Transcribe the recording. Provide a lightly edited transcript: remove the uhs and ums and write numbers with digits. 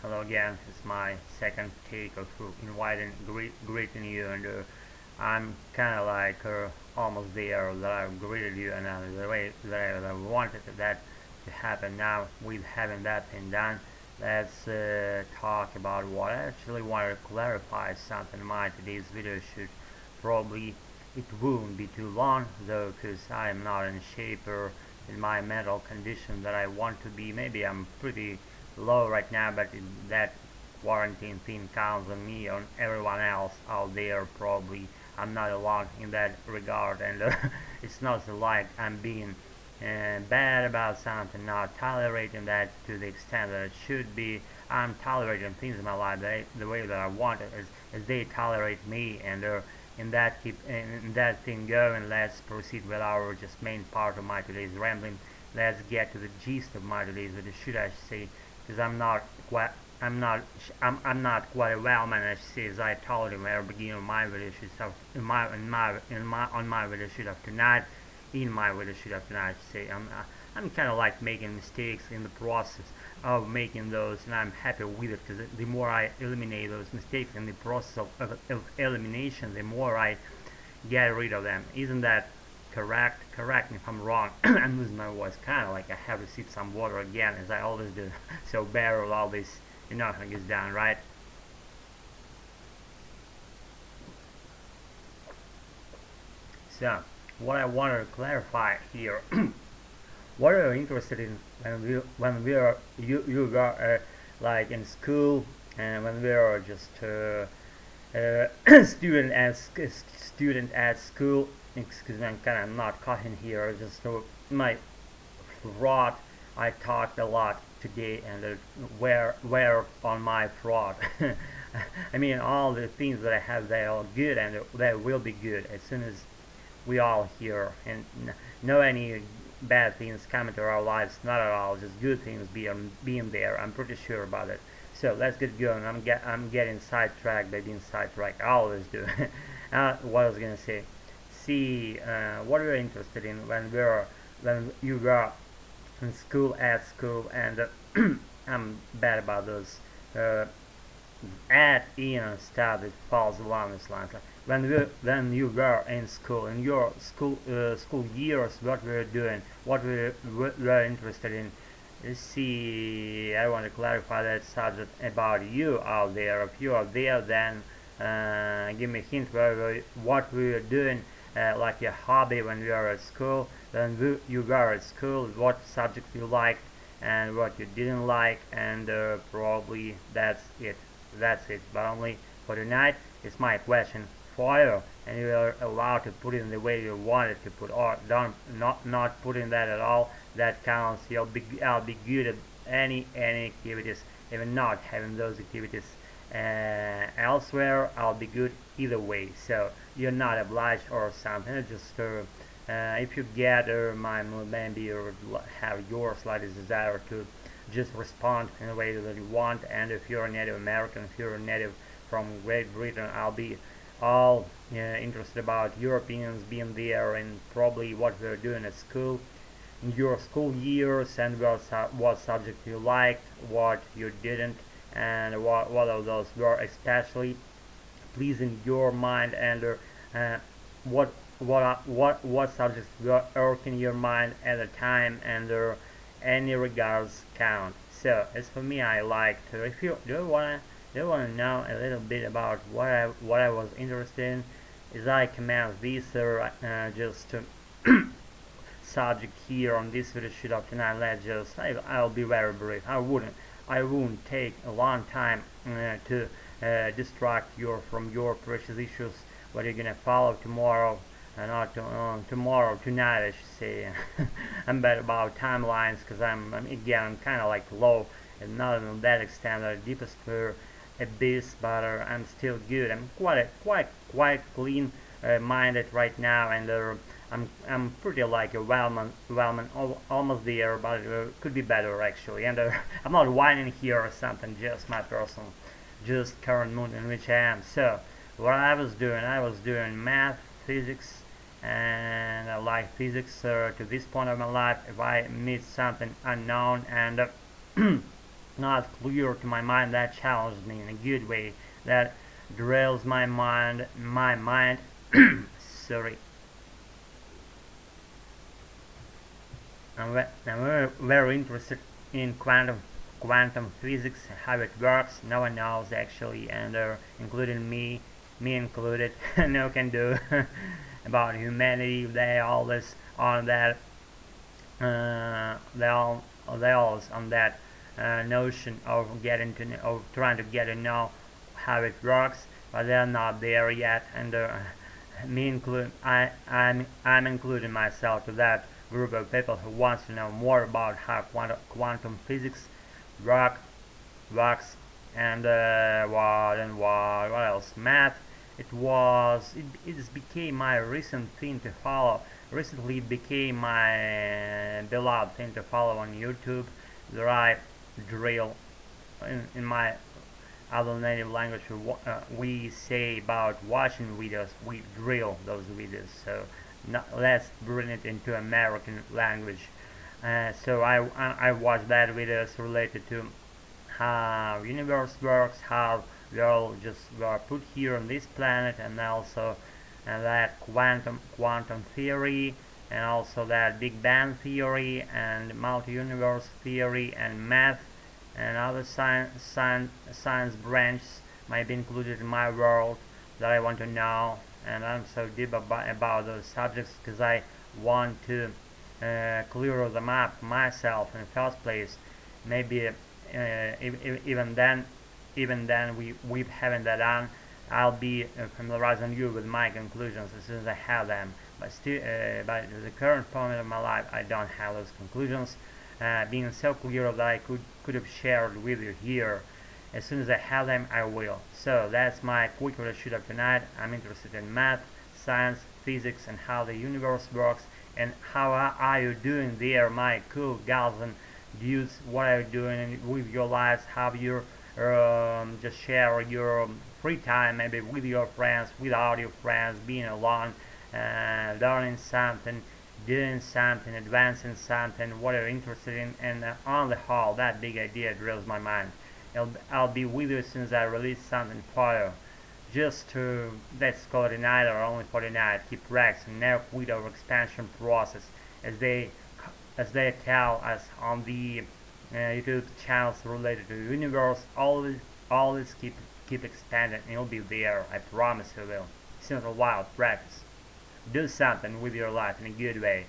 Hello again. It's my second take of inviting, greeting you, and I'm kind of like almost there that I greeted you, and the way that I wanted that to happen. Now, with having that thing done, let's talk about what I actually wanted to clarify something. Today's video should probably it won't be too long though, because I am not in shape or in my mental condition that I want to be. Maybe I'm pretty low right now, but that quarantine thing counts on me, on everyone else out there. Probably I'm not alone in that regard, and it's not so like I'm being bad about something, not tolerating that to the extent that it should be. I'm tolerating things in my life the way that I want it, as they tolerate me, and in that thing going. Let's proceed with our just main part of my today's rambling. Let's get to the gist of my today's video, should I say, because I'm not quite well managed. As I told you at the beginning of my video shoot of on my video shoot of tonight, in my video shoot of tonight, I'm kind of like making mistakes in the process of making those, and I'm happy with it, because the more I eliminate those mistakes in the process of elimination, the more I get rid of them. Isn't that correct? Correct me if I'm wrong. I'm losing my voice, kind of like I have to sip some water again, as I always do. So bear with all this, nothing gets done, right? So, what I want to clarify here, what are you interested in when we are you are like in school, and when we are just student at school. Excuse me, I'm kind of not cutting here. Just my throat. I talked a lot today, and where on my throat. I mean, all the things that I have, they are good, and they will be good as soon as we all here, and no any bad things coming to our lives, not at all, just good things being there. I'm pretty sure about it. So let's get going. I'm getting sidetracked by being sidetracked. I always do. What I was gonna say. See, what we're interested in when you go in school, at school, and I'm bad about those at in stuff that falls along this line. Like when you were in school, in your school years, what we were doing, what we were interested in. You see, I want to clarify that subject about you out there. If you are there, then give me a hint what we were doing, like your hobby when we were at school. When you were at school, what subjects you liked and what you didn't like, and probably that's it. That's it. But only for tonight, it's my question for you, and you are allowed to put it in the way you want it to put, or don't not putting that at all. That counts. I'll be good at any activities, even not having those activities elsewhere. I'll be good either way. So you're not obliged or something. It's just if you get my mood, maybe you have your slightest desire to just respond in a way that you want. And if you're a Native American, if you're a native from Great Britain, I'll be all interested about Europeans being there, and probably what we're doing at school in your school years, and what subject you liked, what you didn't, and what of those were especially pleasing your mind, and what subjects were irking your mind at the time, and any regards count. So as for me, I like to. If you do wanna know a little bit about what I was interested in, is I commence this just subject here on this video shoot up tonight. I'll be very brief. I won't take a long time to distract you from your precious issues. What you're gonna follow tomorrow, not tomorrow, tonight I should say. I'm bad about timelines, because I'm kind of like low, and not on that extent the deepest abyss, but I'm still good. I'm quite clean minded right now, and I'm pretty like a wellman, almost there, but could be better actually. And I'm not whining here or something, just my personal, just current mood in which I am. So what I was doing math, physics, and I like physics to this point of my life. If I meet something unknown, and not clear to my mind, that challenges me in a good way, that drills my mind. Sorry. I'm very interested in quantum physics, how it works. No one knows actually, and including me included, no can do about humanity. They always on that. They always on that notion of trying to get to know how it works, but they're not there yet, and I'm including myself to that group of people who wants to know more about how quantum physics work, works, and what else? Math. It became my recent thing to follow. Recently, it became my beloved thing to follow on YouTube. Where I drill in my other native language. We say about watching videos. We drill those videos. So let's bring it into American language. So I watched that videos related to how universe works, how we all just were put here on this planet, and also that quantum theory, and also that Big Bang theory, and multi-universe theory, and math, and other science branches might be included in my world that I want to know. And I'm so deep about those subjects because I want to clear them up myself in the first place. Maybe even then we haven't that done. I'll be familiarizing you with my conclusions as soon as I have them. But still, by the current point of my life, I don't have those conclusions. Being so clear that I could have shared with you here. As soon as I have them, I will. So that's my quick shoot up tonight. I'm interested in math, science, physics, and how the universe works. And how are you doing there, my cool gals and dudes? What are you doing with your lives? How you just share your free time, maybe with your friends, without your friends, being alone, learning something, doing something, advancing something, what you're interested in, and on the whole, that big idea drills my mind. I'll be with you as soon as I release something for you. Just to, let's call it a night or only for the night, keep racks and never quit our expansion process, as they tell us on the YouTube channels related to the universe. Always keep expanding, and you'll be there. I promise you will. Simple wild practice. Do something with your life in a good way.